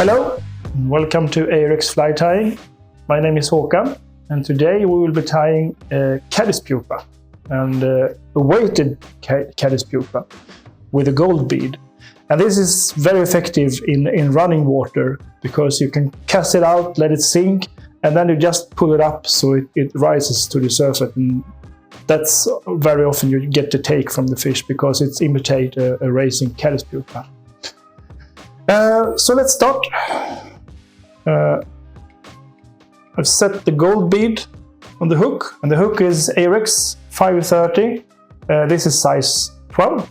Hello, welcome to Ahrex fly tying. My name is Håkan, and today we will be tying a caddis pupa and a weighted caddis pupa with a gold bead. And this is very effective in running water because you can cast it out, let it sink, and then you just pull it up so it rises to the surface. And that's very often you get the take from the fish because it's imitate a racing caddis pupa. So let's start. I've set the gold bead on the hook, and the hook is Ahrex 530. This is size 12.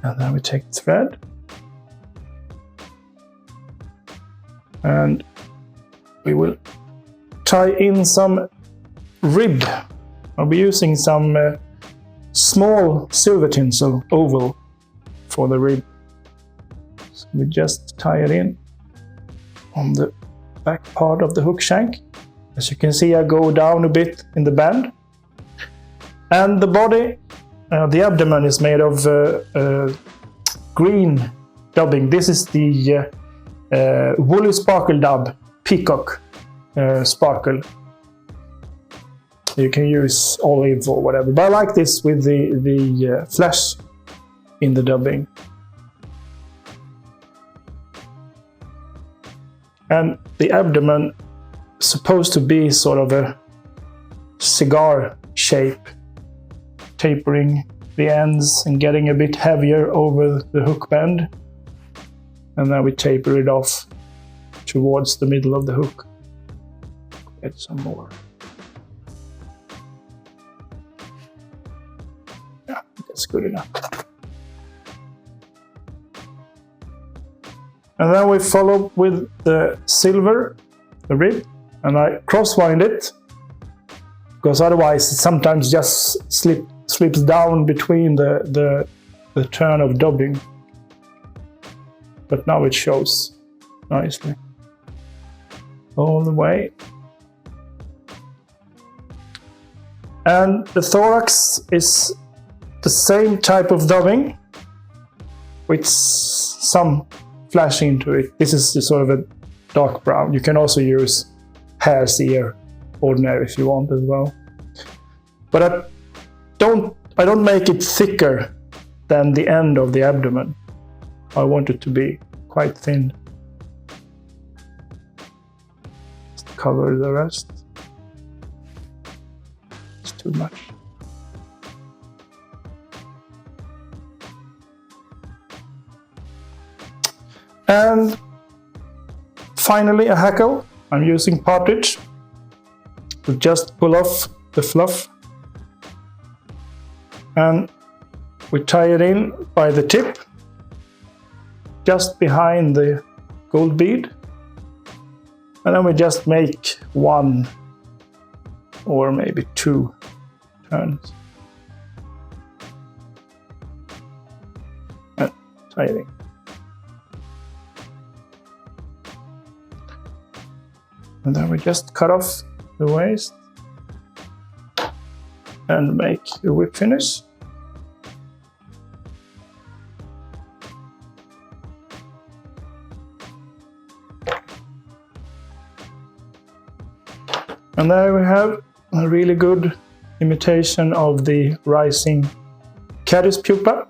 And then we take the thread. And we will tie in some rib. I'll be using some small silver tinsel oval for the rib. So we just tie it in on the back part of the hook shank. As you can see, I go down a bit in the bend. And the body, the abdomen is made of green dubbing. This is the woolly sparkle dub, peacock sparkle. You can use olive or whatever, but I like this with the flash in the dubbing. And the abdomen is supposed to be sort of a cigar shape, tapering the ends and getting a bit heavier over the hook bend. And then we taper it off towards the middle of the hook. Get some more. Yeah, that's good enough. And then we follow with the silver, the rib, and I crosswind it, because otherwise it sometimes just slips down between the turn of dubbing. But now it shows nicely all the way. And the thorax is the same type of dubbing with some flash into it. This is sort of a dark brown. You can also use hare's ear ordinary if you want as well. But I don't make it thicker than the end of the abdomen. I want it to be quite thin. Just cover the rest. It's too much. And finally a hackle. I'm using partridge to just pull off the fluff. And we tie it in by the tip, just behind the gold bead. And then we just make one or maybe two turns. And tie it in. And then we just cut off the waist and make a whip finish. And there we have a really good imitation of the rising caddis pupa.